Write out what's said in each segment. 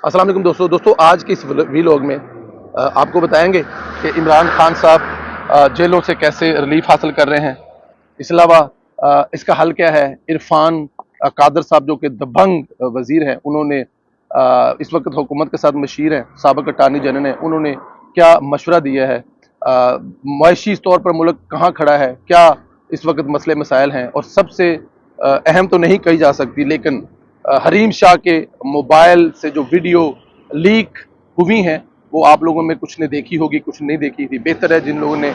अस्सलाम वालेकुम दोस्तों आज के इस वीलॉग में आपको बताएंगे कि इमरान खान साहब जेलों से कैसे रिलीफ हासिल कर रहे हैं। इस अलावा इसका हल क्या है। इरफान कादर साहब जो कि दबंग वजीर हैं, उन्होंने इस वक्त हुकूमत के साथ मशीर हैं, साबिक अटार्नी जनरल हैं, उन्होंने क्या मशवरा दिया है। मुआशी तौर पर मुल्क कहाँ खड़ा है, क्या इस वक्त मसले मसाइल हैं। और सबसे अहम तो नहीं कही जा सकती, लेकिन हरीम शाह के मोबाइल से जो वीडियो लीक हुई हैं, वो आप लोगों में कुछ ने देखी होगी, कुछ नहीं देखी थी। बेहतर है जिन लोगों ने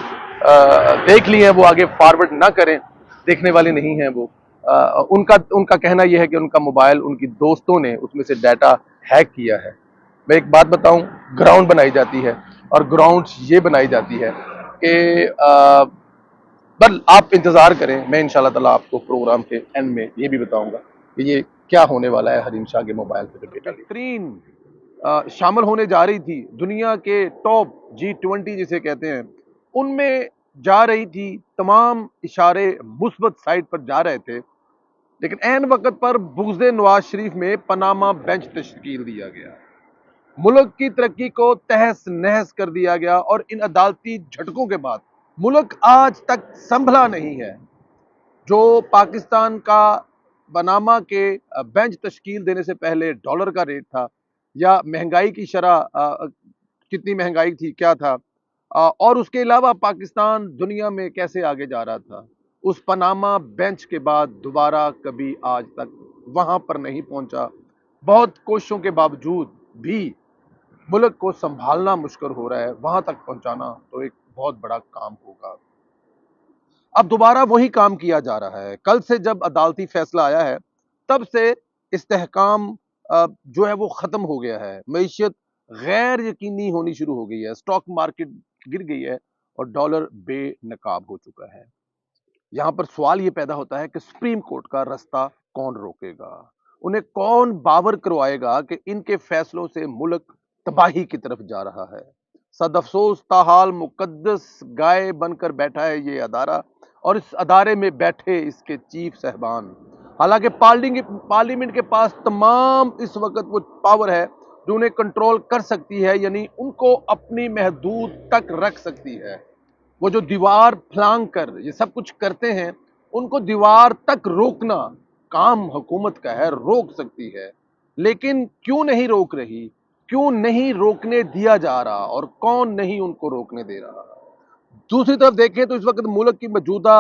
देख ली है वो आगे फॉरवर्ड ना करें, देखने वाले नहीं हैं वो। उनका उनका कहना यह है कि उनका मोबाइल उनकी दोस्तों ने उसमें से डाटा हैक किया है। मैं एक बात बताऊं, ग्राउंड बनाई जाती है और ग्राउंड ये बनाई जाती है कि बस आप इंतजार करें। मैं इंशाल्लाह ताला आपको प्रोग्राम के एंड में ये भी बताऊंगा कि ये क्या होने वाला है। हरीम शाह के मोबाइल पे जो डेटा बेहतरीन शामिल होने जा रही थी, दुनिया के टॉप G20 जिसे कहते हैं, उनमें जा रही थी। तमाम इशारे मुस्बत साइड पर जा रहे थे, लेकिन ऐन वक्त पर बुग़्ज़ नवाज शरीफ में पनामा बेंच तश्कील दिया गया। मुल्क की तरक्की को तहस नहस कर दिया गया और इन अदालती झटकों के बाद मुल्क आज तक संभला नहीं है। जो पाकिस्तान का पनामा के बेंच तश्कील देने से पहले डॉलर का रेट था, या महंगाई की शरह कितनी महंगाई थी, क्या था, और उसके अलावा पाकिस्तान दुनिया में कैसे आगे जा रहा था, उस पनामा बेंच के बाद दोबारा कभी आज तक वहां पर नहीं पहुंचा। बहुत कोशिशों के बावजूद भी मुल्क को संभालना मुश्किल हो रहा है। वहां तक पहुंचाना तो एक बहुत बड़ा काम होगा। अब दोबारा वही काम किया जा रहा है। कल से जब अदालती फैसला आया है, तब से इस्तेहकाम जो है वो खत्म हो गया है। मईशत गैर यकीनी होनी शुरू हो गई है, स्टॉक मार्केट गिर गई है और डॉलर बेनकाब हो चुका है। यहाँ पर सवाल ये पैदा होता है कि सुप्रीम कोर्ट का रास्ता कौन रोकेगा, उन्हें कौन बावर करवाएगा कि इनके फैसलों से मुल्क तबाही की तरफ जा रहा है। सद अफसोस ताहाल मुकद्दस गाय बनकर बैठा है ये अदारा, और इस अदारे में बैठे इसके चीफ साहबान। हालांकि पार्लियामेंट के पास तमाम इस वक्त वो पावर है जो उन्हें कंट्रोल कर सकती है, यानी उनको अपनी महदूद तक रख सकती है। वो जो दीवार फलांग कर ये सब कुछ करते हैं, उनको दीवार तक रोकना काम हुकूमत का है, रोक सकती है। लेकिन क्यों नहीं रोक रही, क्यों नहीं रोकने दिया जा रहा, और कौन नहीं उनको रोकने दे रहा। दूसरी तरफ देखें तो इस वक्त मुल्क की मौजूदा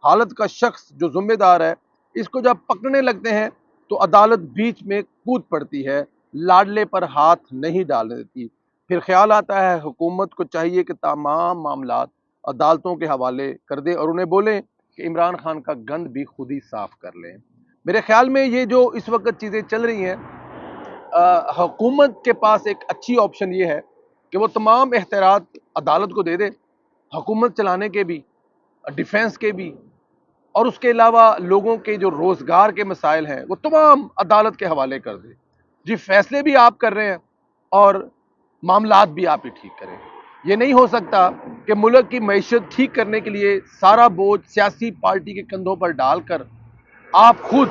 हालत का शख्स जो जिम्मेदार है, इसको जब पकड़ने लगते हैं तो अदालत बीच में कूद पड़ती है, लाडले पर हाथ नहीं डालने देती। फिर ख्याल आता है हुकूमत को चाहिए कि तमाम मामलात अदालतों के हवाले कर दे और उन्हें बोले कि इमरान खान का गंद भी खुद ही साफ कर लें। मेरे ख्याल में ये जो इस वक्त चीज़ें चल रही हैं, हुकूमत के पास एक अच्छी ऑप्शन ये है कि वो तमाम इख्तियारात अदालत को दे दे, हुकूमत चलाने के भी, डिफेंस के भी, और उसके अलावा लोगों के जो रोजगार के मसाइल हैं वो तमाम अदालत के हवाले कर दे। जी, फैसले भी आप कर रहे हैं और मामलात भी आप ही ठीक करें। ये नहीं हो सकता कि मुल्क की मईशत ठीक करने के लिए सारा बोझ सियासी पार्टी के कंधों पर डालकर आप खुद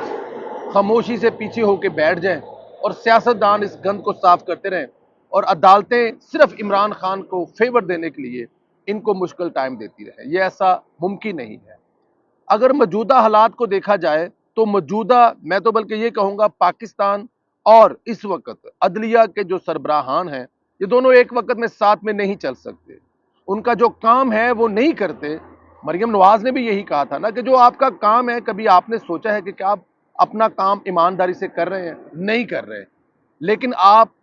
खामोशी से पीछे होकर बैठ जाएं और सियासतदान इस गंद को साफ करते रहें, और अदालतें सिर्फ इमरान खान को फेवर देने के लिए इनको मुश्किल टाइम देती रहे। ये ऐसा मुमकिन नहीं है। अगर मौजूदा हालात को देखा जाए तो मौजूदा, मैं तो बल्कि ये कहूँगा, पाकिस्तान और इस वक्त अदलिया के जो सरबराहान हैं, ये दोनों एक वक्त में साथ में नहीं चल सकते। उनका जो काम है वो नहीं करते। मरियम नवाज ने भी यही कहा था ना कि जो आपका काम है, कभी आपने सोचा है कि क्या आप अपना काम ईमानदारी से कर रहे हैं? नहीं कर रहे। लेकिन आप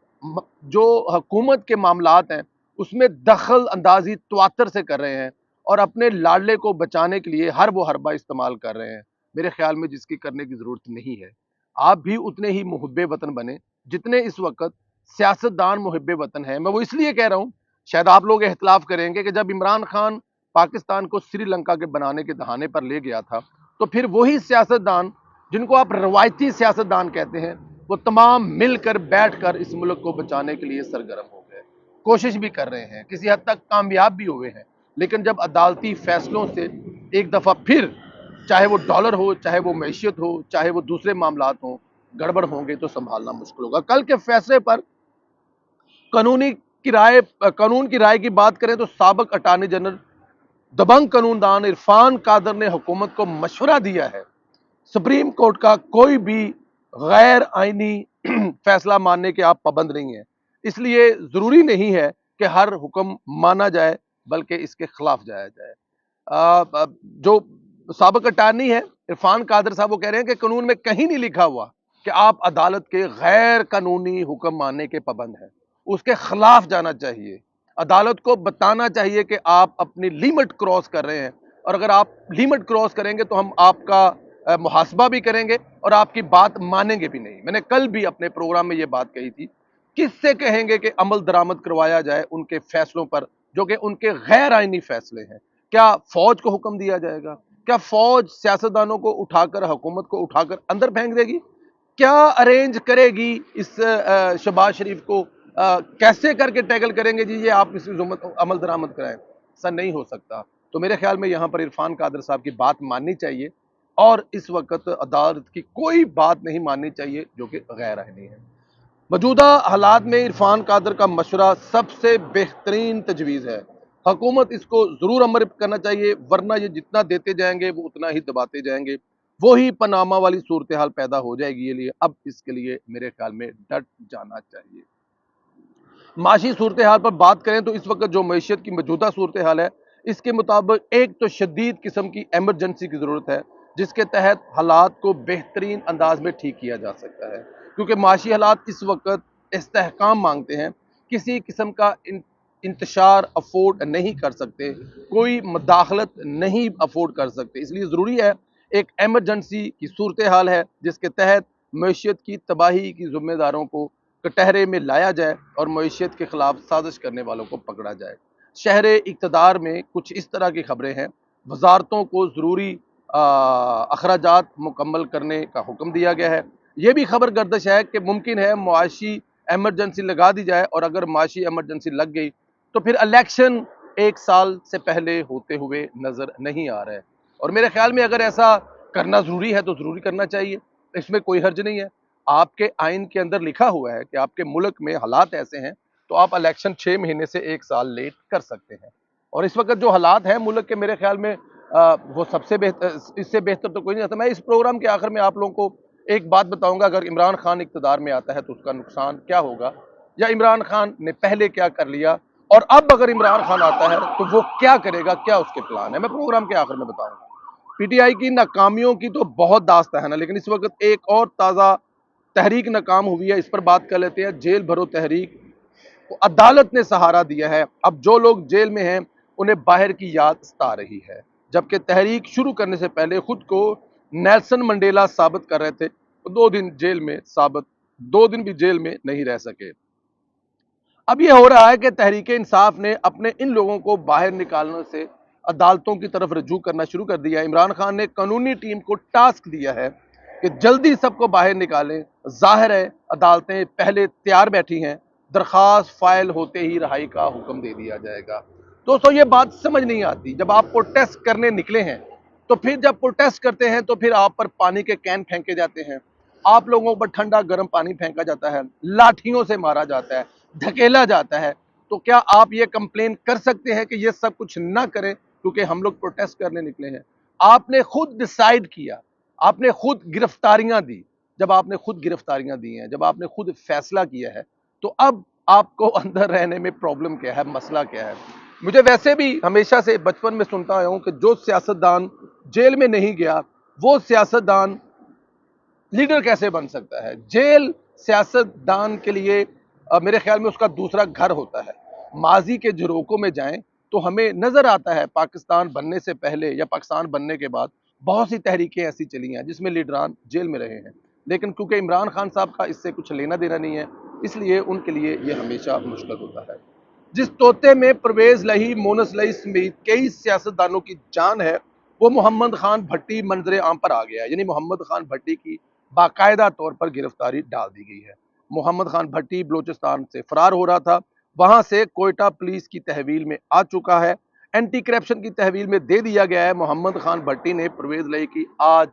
जो हुकूमत के मामलात हैं उसमें दखल अंदाजी तवातर से कर रहे हैं और अपने लाडले को बचाने के लिए हर वो हरबा इस्तेमाल कर रहे हैं, मेरे ख्याल में जिसकी करने की ज़रूरत नहीं है। आप भी उतने ही मुहब्बे वतन बने जितने इस वक्त सियासतदान मुहब्बे वतन हैं। मैं वो इसलिए कह रहा हूँ, शायद आप लोग इख्तलाफ करेंगे कि जब इमरान खान पाकिस्तान को श्रीलंका के बनाने के दहाने पर ले गया था, तो फिर वही सियासतदान जिनको आप रवायती सियासतदान कहते हैं, वो तमाम मिलकर बैठकर इस मुल्क को बचाने के लिए सरगर्म हो गए, कोशिश भी कर रहे हैं, किसी हद तक कामयाब भी हुए हैं। लेकिन जब अदालती फैसलों से एक दफ़ा फिर, चाहे वो डॉलर हो, चाहे वो मैशियत हो, चाहे वो दूसरे मामलात हों, गड़बड़ होंगे तो संभालना मुश्किल होगा। कल के फैसले पर कानून की राय की बात करें तो साबिक अटॉर्नी जनरल दबंग कानूनदान इरफान कादर ने हुकूमत को मशवरा दिया है सुप्रीम कोर्ट का कोई भी गैर आईनी फैसला मानने के आप पाबंद नहीं है, इसलिए जरूरी नहीं है कि हर हुक्म माना जाए बल्कि इसके खिलाफ जाया जाए। जो साबिक अटारनी है इरफान कादर साहब वो कह रहे हैं कि कानून में कहीं नहीं लिखा हुआ कि आप अदालत के गैर कानूनी हुक्म मानने के पाबंद हैं, उसके खिलाफ जाना चाहिए। अदालत को बताना चाहिए कि आप अपनी लिमिट क्रॉस कर रहे हैं, और अगर आप लिमिट क्रॉस करेंगे तो हम आपका मुहासबा भी करेंगे और आपकी बात मानेंगे भी नहीं। मैंने कल भी अपने प्रोग्राम में ये बात कही थी, किससे कहेंगे कि अमल दरामद करवाया जाए उनके फैसलों पर जो कि उनके गैर आईनी फैसले हैं? क्या फौज को हुक्म दिया जाएगा? क्या फौज सियासतदानों को उठाकर, हुकूमत को उठाकर अंदर फेंक देगी? क्या अरेंज करेगी इस शहबाज शरीफ को? कैसे करके टैकल करेंगे जी ये आप इस अमल दरामद कराएं? ऐसा नहीं हो सकता। तो मेरे ख्याल में यहाँ पर इरफान कादर साहब की बात माननी चाहिए, और इस वक्त अदालत की कोई बात नहीं माननी चाहिए जो कि गैर आईनी है। मौजूदा हालात में इरफान कादर का मशवरा सबसे बेहतरीन तजवीज़ है। हुकूमत इसको ज़रूर अमल करना चाहिए, वरना ये जितना देते जाएंगे वो उतना ही दबाते जाएंगे। वही पनामा वाली सूरत हाल पैदा हो जाएगी। ये लिए अब इसके लिए मेरे ख्याल में डट जाना चाहिए। माशी सूरत हाल पर बात करें तो इस वक्त जो मईशत की मौजूदा सूरत हाल है, इसके मुताबिक एक तो शदीद किस्म की एमरजेंसी की ज़रूरत है, जिसके तहत हालात को बेहतरीन अंदाज में ठीक किया जा सकता है, क्योंकि माशी हालात इस वक्त इस्तेहकाम मांगते हैं। किसी किस्म का इंतशार अफोर्ड नहीं कर सकते, कोई मदाखलत नहीं अफोर्ड कर सकते, इसलिए ज़रूरी है एक एमरजेंसी की सूरत हाल है जिसके तहत मईशत की तबाही की जिम्मेदारों को कटहरे में लाया जाए और मईशत के खिलाफ साजिश करने वालों को पकड़ा जाए। शहर इक़्तिदार में कुछ इस तरह की खबरें हैं, वजारतों को ज़रूरी अखराजात मुकम्मल करने का हुक्म दिया गया है। ये भी खबर गर्दिश है कि मुमकिन है मुआशी एमरजेंसी लगा दी जाए, और अगर मुआशी एमरजेंसी लग गई तो फिर इलेक्शन 1 साल से पहले होते हुए नज़र नहीं आ रहा है। और मेरे ख्याल में अगर ऐसा करना ज़रूरी है तो ज़रूरी करना चाहिए, इसमें कोई हर्ज नहीं है। आपके आइन के अंदर लिखा हुआ है कि आपके मुल्क में हालात ऐसे हैं तो आप इलेक्शन 6 महीने से 1 साल लेट कर सकते हैं। और इस वक्त जो हालात हैं मुल्क के, मेरे ख्याल में वो सबसे बेहतर, इससे बेहतर तो कोई नहीं आता। मैं इस प्रोग्राम के आखिर में आप लोगों को एक बात बताऊंगा, अगर इमरान खान इक़्तिदार में आता है तो उसका नुकसान क्या होगा, या इमरान खान ने पहले क्या कर लिया, और अब अगर इमरान खान आता है तो वो क्या करेगा, क्या उसके प्लान है, मैं प्रोग्राम के आखिर में बताऊंगा। पीटीआई की नाकामियों की तो बहुत दास्तान है, लेकिन इस वक्त एक और ताज़ा तहरीक नाकाम हुई है, इस पर बात कर लेते हैं। जेल भरो तहरीक को अदालत ने सहारा दिया है। अब जो लोग जेल में हैं उन्हें बाहर की याद सता रही है, जबकि तहरीक शुरू करने से पहले खुद को नेल्सन मंडेला साबित कर रहे थे, तो 2 दिन भी जेल में नहीं रह सके। अब यह हो रहा है कि तहरीक इंसाफ ने अपने इन लोगों को बाहर निकालने से अदालतों की तरफ रजू करना शुरू कर दिया है। इमरान खान ने कानूनी टीम को टास्क दिया है कि जल्दी सबको बाहर निकालें। जाहिर है अदालतें पहले तैयार बैठी हैं, दरखास्त फाइल होते ही रिहाई का हुक्म दे दिया जाएगा। दोस्तों ये बात समझ नहीं आती, जब आप प्रोटेस्ट करने निकले हैं तो फिर जब प्रोटेस्ट करते हैं तो फिर आप पर पानी के कैन फेंके जाते हैं, आप लोगों पर ठंडा गर्म पानी फेंका जाता है, लाठियों से मारा जाता है, धकेला जाता है। तो क्या आप ये कंप्लेन कर सकते हैं कि ये सब कुछ ना करें क्योंकि हम लोग प्रोटेस्ट करने निकले हैं? आपने खुद डिसाइड किया, आपने खुद गिरफ्तारियां दी। जब आपने खुद गिरफ्तारियां दी हैं, जब आपने खुद फैसला किया है, तो अब आपको अंदर रहने में प्रॉब्लम क्या है, मसला क्या है? मुझे वैसे भी हमेशा से बचपन में सुनता आया हूं कि जो सियासतदान जेल में नहीं गया वो सियासतदान लीडर कैसे बन सकता है? जेल सियासतदान के लिए मेरे ख्याल में उसका दूसरा घर होता है। माजी के झरोकों में जाएं तो हमें नजर आता है पाकिस्तान बनने से पहले या पाकिस्तान बनने के बाद बहुत सी तहरीकें ऐसी चली हैं जिसमें लीडरान जेल में रहे हैं, लेकिन क्योंकि इमरान खान साहब का इससे कुछ लेना देना नहीं है, इसलिए उनके लिए ये हमेशा मुश्किल होता है। जिस तोते में परवेज लही, मोनस लही समेत कई सियासतदानों की जान है, वो मोहम्मद खान भट्टी मंजर आम पर आ गया है। यानी मोहम्मद खान भट्टी की बाकायदा तौर पर गिरफ्तारी डाल दी गई है। मोहम्मद खान भट्टी बलोचिस्तान से फरार हो रहा था, वहां से कोयटा पुलिस की तहवील में आ चुका है, एंटी करप्शन की तहवील में दे दिया गया है। मोहम्मद खान भट्टी ने परवेज लही की आज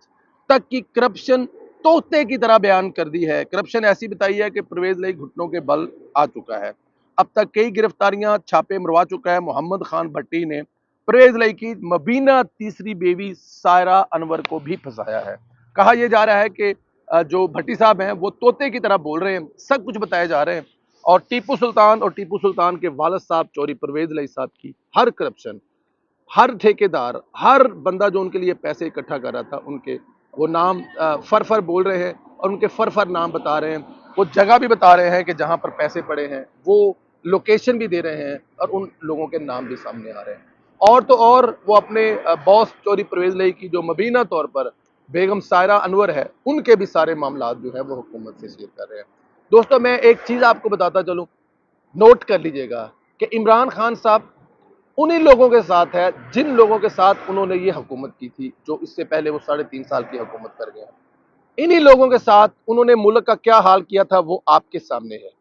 तक की करप्शन तोते की तरह बयान कर दी है। करप्शन ऐसी बताई है कि परवेज लही घुटनों के बल आ चुका है। अब तक कई गिरफ्तारियां, छापे मरवा चुका है मोहम्मद खान भट्टी ने परवेज लाई की मबीना तीसरी बेबी सायरा अनवर को भी फंसाया है। कहा यह जा रहा है कि जो भट्टी साहब हैं वो तोते की तरह बोल रहे हैं, सब कुछ बताए जा रहे हैं, और टीपू सुल्तान के वालिद साहब चौधरी परवेज लाई साहब की हर करप्शन, हर ठेकेदार, हर बंदा जो उनके लिए पैसे इकट्ठा कर रहा था, उनके वो नाम फर बोल रहे हैं और उनके फर नाम बता रहे हैं। वो जगह भी बता रहे हैं कि जहां पर पैसे पड़े हैं, वो लोकेशन भी दे रहे हैं और उन लोगों के नाम भी सामने आ रहे हैं। और तो और वो अपने बॉस चौधरी परवेज लाई की जो मबीना तौर पर बेगम सायरा अनवर है, उनके भी सारे मामलात जो है वो हुकूमत से शेयर कर रहे हैं। दोस्तों, मैं एक चीज़ आपको बताता चलूँ, नोट कर लीजिएगा कि इमरान खान साहब उन्हीं लोगों के साथ है जिन लोगों के साथ उन्होंने ये हुकूमत की थी, जो इससे पहले वो 3.5 साल की हुकूमत कर गए। इन्हीं लोगों के साथ उन्होंने मुल्क का क्या हाल किया था वो आपके सामने है।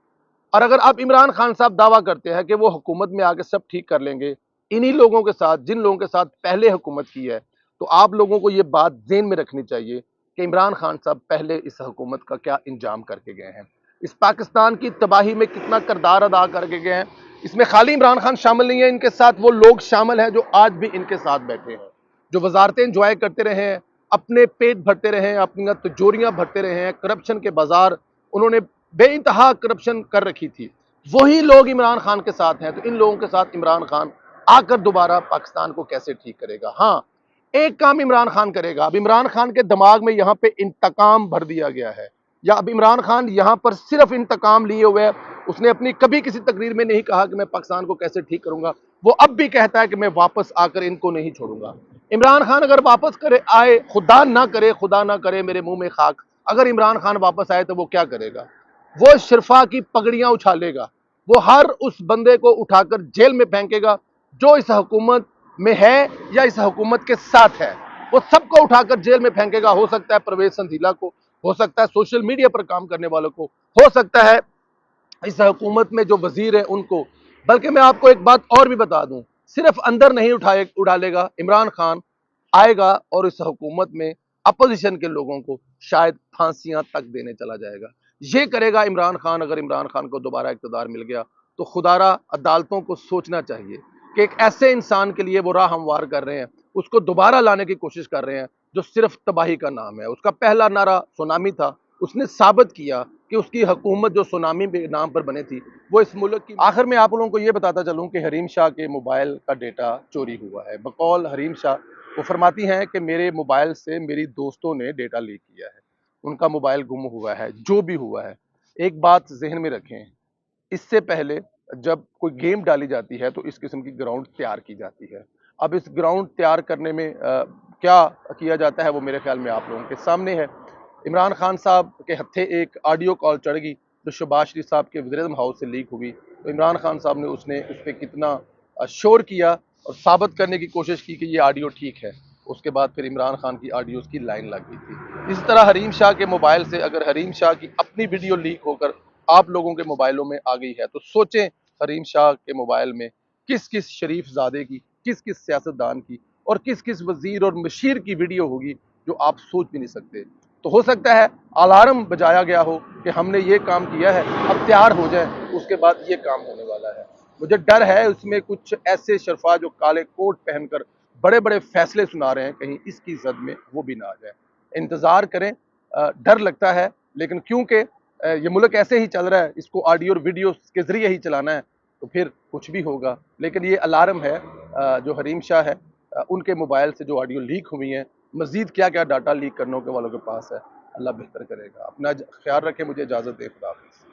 और अगर आप इमरान खान साहब दावा करते हैं कि वो हुकूमत में आके सब ठीक कर लेंगे इन्हीं लोगों के साथ जिन लोगों के साथ पहले हुकूमत की है, तो आप लोगों को ये बात ज़हन में रखनी चाहिए कि इमरान खान साहब पहले इस हुकूमत का क्या इंजाम करके गए हैं, इस पाकिस्तान की तबाही में कितना किरदार अदा करके गए हैं। इसमें खाली इमरान खान शामिल नहीं है, इनके साथ वो लोग शामिल हैं जो आज भी इनके साथ बैठे हैं, जो वजारतें इंजॉय करते रहे हैं, अपने पेट भरते रहे हैं, अपनी तिजोरियां भरते रहे हैं, करप्शन के बाजार उन्होंने बेइंतहा करप्शन कर रखी थी। वही लोग इमरान खान के साथ हैं, तो इन लोगों के साथ इमरान खान आकर दोबारा पाकिस्तान को कैसे ठीक करेगा? हाँ, एक काम इमरान खान करेगा। अब इमरान खान के दिमाग में यहाँ पे इंतकाम भर दिया गया है, या अब इमरान खान यहाँ पर सिर्फ इंतकाम लिए हुए है। उसने अपनी कभी किसी तकरीर में नहीं कहा कि मैं पाकिस्तान को कैसे ठीक करूंगा। वो अब भी कहता है कि मैं वापस आकर इनको नहीं छोड़ूंगा। इमरान खान अगर वापस करे आए, खुदा ना करे मेरे मुंह में खाक, अगर इमरान खान वापस आए तो वो क्या करेगा? वो शिरफा की पगड़ियां उछालेगा, वो हर उस बंदे को उठाकर जेल में फेंकेगा जो इस हुकूमत में है या इस हुकूमत के साथ है। वो सबको उठाकर जेल में फेंकेगा। हो सकता है परवेज संधीला को, हो सकता है सोशल मीडिया पर काम करने वालों को, हो सकता है इस हुकूमत में जो वजीर है उनको। बल्कि मैं आपको एक बात और भी बता दूं, सिर्फ अंदर नहीं उठा लेगा इमरान खान, आएगा और इस हुकूमत में अपोजिशन के लोगों को शायद फांसियां तक देने चला जाएगा। ये करेगा इमरान खान। अगर इमरान खान को दोबारा इक़्तिदार मिल गया तो खुदारा अदालतों को सोचना चाहिए कि एक ऐसे इंसान के लिए वो राह हमवार कर रहे हैं, उसको दोबारा लाने की कोशिश कर रहे हैं जो सिर्फ तबाही का नाम है। उसका पहला नारा सुनामी था, उसने साबित किया कि उसकी हुकूमत जो सुनामी के नाम पर बनी थी वो इस मुल्क की। आखिर में आप लोगों को ये बताता चलूं कि हरीम शाह के मोबाइल का डेटा चोरी हुआ है। बकौल हरीम शाह वो फरमाती हैं कि मेरे मोबाइल से मेरी दोस्तों ने डेटा लीक किया है, उनका मोबाइल गुम हुआ है। जो भी हुआ है, एक बात जहन में रखें, इससे पहले जब कोई गेम डाली जाती है तो इस किस्म की ग्राउंड तैयार की जाती है। अब इस ग्राउंड तैयार करने में क्या किया जाता है वो मेरे ख्याल में आप लोगों के सामने है। इमरान खान साहब के हत्थे एक ऑडियो कॉल चढ़ गई जो शहबाज शरीफ साहब के वज़ीर-ए-आज़म हाउस से लीक हुई, तो इमरान खान साहब ने उस पर कितना शोर किया और साबित करने की कोशिश की कि ये ऑडियो ठीक है। उसके बाद फिर इमरान खान की ऑडियोज़ की लाइन लग गई थी। इसी तरह हरीम शाह के मोबाइल से अगर हरीम शाह की अपनी वीडियो लीक होकर आप लोगों के मोबाइलों में आ गई है, तो सोचें हरीम शाह के मोबाइल में किस किस शरीफ ज़ादे की, किस किस सियासतदान की और किस किस वज़ीर और मशीर की वीडियो होगी जो आप सोच भी नहीं सकते। तो हो सकता है अलार्म बजाया गया हो कि हमने ये काम किया है, अब तैयार हो जाए, उसके बाद ये काम होने वाला है। मुझे डर है उसमें कुछ ऐसे शरफा जो काले कोट पहनकर बड़े बड़े फैसले सुना रहे हैं, कहीं इसकी जद में वो भी ना आ जाए। इंतज़ार करें। डर लगता है, लेकिन क्योंकि ये मुल्क ऐसे ही चल रहा है, इसको ऑडियो और वीडियो के ज़रिए ही चलाना है, तो फिर कुछ भी होगा। लेकिन ये अलार्म है जो हरीम शाह है उनके मोबाइल से जो ऑडियो लीक हुई हैं, मज़ीद क्या क्या डाटा लीक करने के वालों के पास है, अल्लाह बेहतर करेगा। अपना ख्याल रखें, मुझे इजाज़त दें। खुदा हाफ़िज़।